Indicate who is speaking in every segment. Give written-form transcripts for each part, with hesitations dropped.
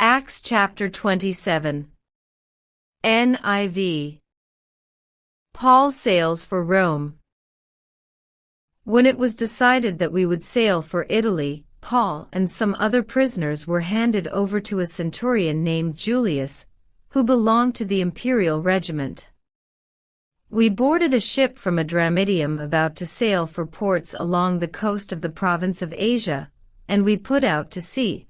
Speaker 1: Acts chapter 27. NIV. Paul sails for Rome. When it was decided that we would sail for Italy, Paul and some other prisoners were handed over to a centurion named Julius, who belonged to the imperial regiment. We boarded a ship from Adramyttium about to sail for ports along the coast of the province of Asia, and we put out to sea.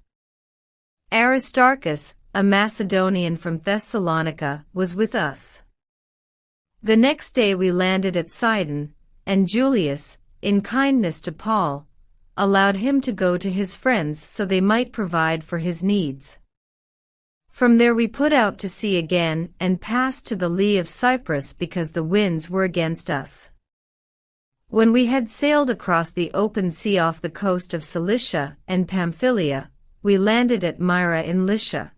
Speaker 1: Aristarchus, a Macedonian from Thessalonica, was with us. The next day we landed at Sidon, and Julius, in kindness to Paul, allowed him to go to his friends so they might provide for his needs. From there we put out to sea again and passed to the lee of Cyprus because the winds were against us. When we had sailed across the open sea off the coast of Cilicia and Pamphylia, we landed at Myra in Lycia.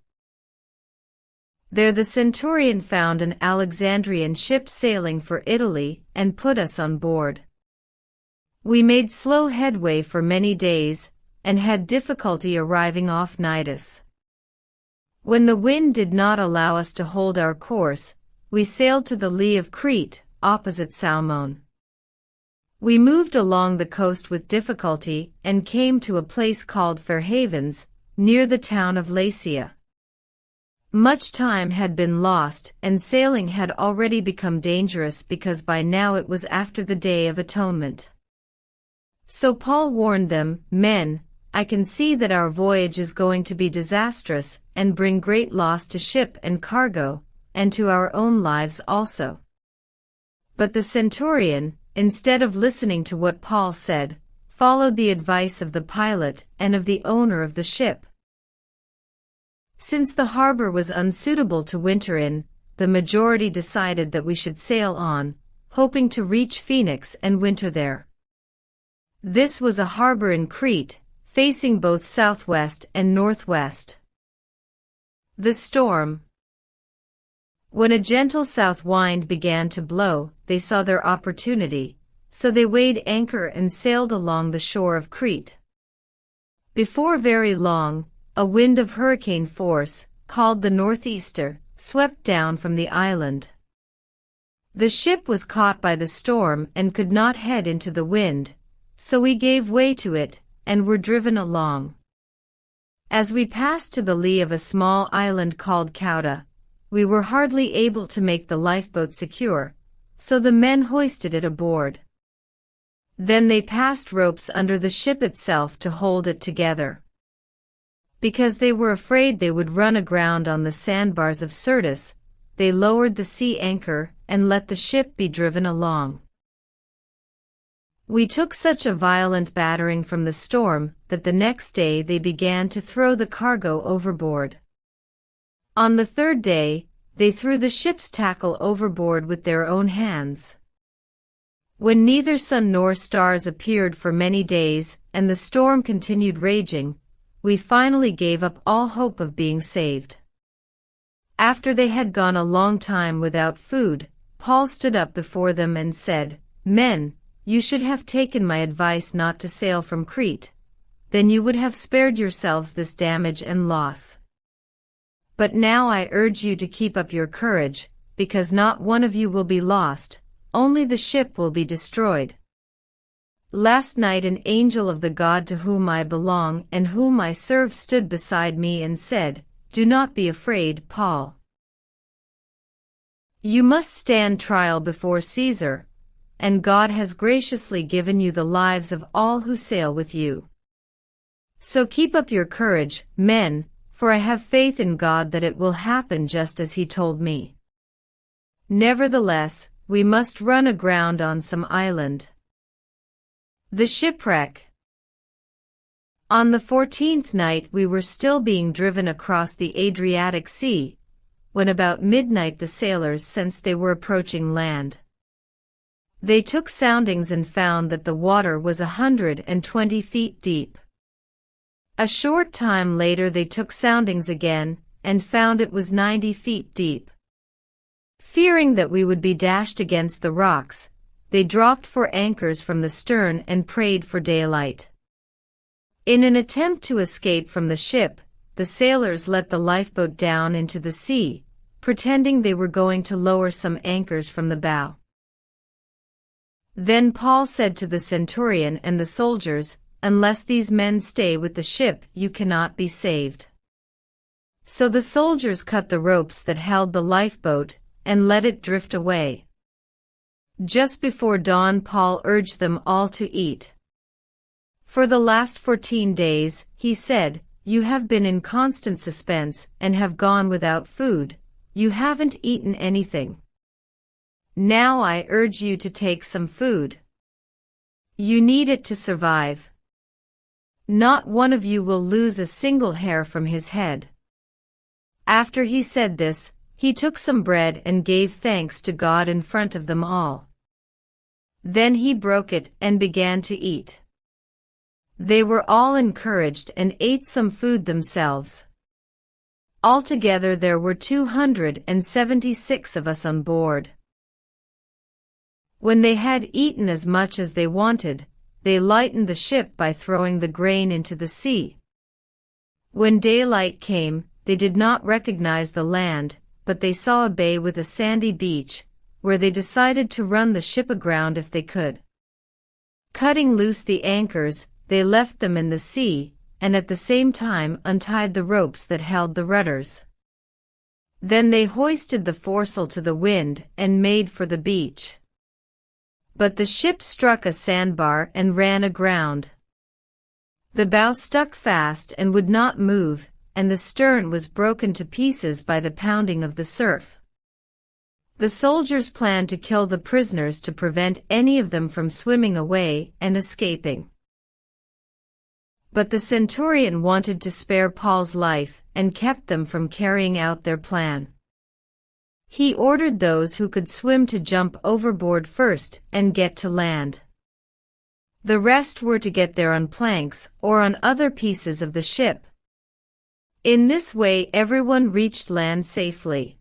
Speaker 1: There the centurion found an Alexandrian ship sailing for Italy and put us on board. We made slow headway for many days, and had difficulty arriving off Cnidus. When the wind did not allow us to hold our course, we sailed to the lee of Crete, opposite Salmone. We moved along the coast with difficulty and came to a place called Fair Havens, near the town of Lasea. Much time had been lost and sailing had already become dangerous because by now it was after the Day of Atonement. So Paul warned them, "Men, I can see that our voyage is going to be disastrous and bring great loss to ship and cargo, and to our own lives also." But the centurion, instead of listening to what Paul said, followed the advice of the pilot and of the owner of the ship. Since the harbor was unsuitable to winter in, the majority decided that we should sail on, hoping to reach Phoenix and winter there. This was a harbor in Crete, facing both southwest and northwest. The storm. When a gentle south wind began to blow, they saw their opportunity, so they weighed anchor and sailed along the shore of Crete. Before very long, a wind of hurricane force, called the northeaster, swept down from the island. The ship was caught by the storm and could not head into the wind, so we gave way to it, and were driven along. As we passed to the lee of a small island called Cauda, we were hardly able to make the lifeboat secure, so the men hoisted it aboard. Then they passed ropes under the ship itself to hold it together. Because they were afraid they would run aground on the sandbars of Syrtis, they lowered the sea anchor and let the ship be driven along. We took such a violent battering from the storm that the next day they began to throw the cargo overboard. On the third day, they threw the ship's tackle overboard with their own hands. When neither sun nor stars appeared for many days and the storm continued raging, we finally gave up all hope of being saved. After they had gone a long time without food, Paul stood up before them and said, "Men, you should have taken my advice not to sail from Crete. Then you would have spared yourselves this damage and loss. But now I urge you to keep up your courage, because not one of you will be lost, only the ship will be destroyed." Last night an angel of the God to whom I belong and whom I serve stood beside me and said, "Do not be afraid, Paul. You must stand trial before Caesar, and God has graciously given you the lives of all who sail with you. So keep up your courage, men, for I have faith in God that it will happen just as he told me. Nevertheless, we must run aground on some island." The shipwreck. On the 14th night we were still being driven across the Adriatic Sea, when about midnight the sailors sensed they were approaching land. They took soundings and found that the water was 120 feet deep. A short time later they took soundings again, and found it was 90 feet deep. Fearing that we would be dashed against the rocks, they dropped 4 anchors from the stern and prayed for daylight. In an attempt to escape from the ship, the sailors let the lifeboat down into the sea, pretending they were going to lower some anchors from the bow. Then Paul said to the centurion and the soldiers, "Unless these men stay with the ship, you cannot be saved." So the soldiers cut the ropes that held the lifeboat and let it drift away. Just before dawn, Paul urged them all to eat. "For the last 14 days, he said, you have been in constant suspense and have gone without food. You haven't eaten anything. Now I urge you to take some food. You need it to survive. Not one of you will lose a single hair from his head." After he said this, he took some bread and gave thanks to God in front of them all. Then he broke it and began to eat. They were all encouraged and ate some food themselves. Altogether there were 276 of us on board. When they had eaten as much as they wanted, they lightened the ship by throwing the grain into the sea. When daylight came, they did not recognize the land, but they saw a bay with a sandy beach, where they decided to run the ship aground if they could. Cutting loose the anchors, they left them in the sea, and at the same time untied the ropes that held the rudders. Then they hoisted the foresail to the wind and made for the beach. But the ship struck a sandbar and ran aground. The bow stuck fast and would not move, and the stern was broken to pieces by the pounding of the surf. The soldiers planned to kill the prisoners to prevent any of them from swimming away and escaping. But the centurion wanted to spare Paul's life and kept them from carrying out their plan. He ordered those who could swim to jump overboard first and get to land. The rest were to get there on planks or on other pieces of the ship. In this way everyone reached land safely.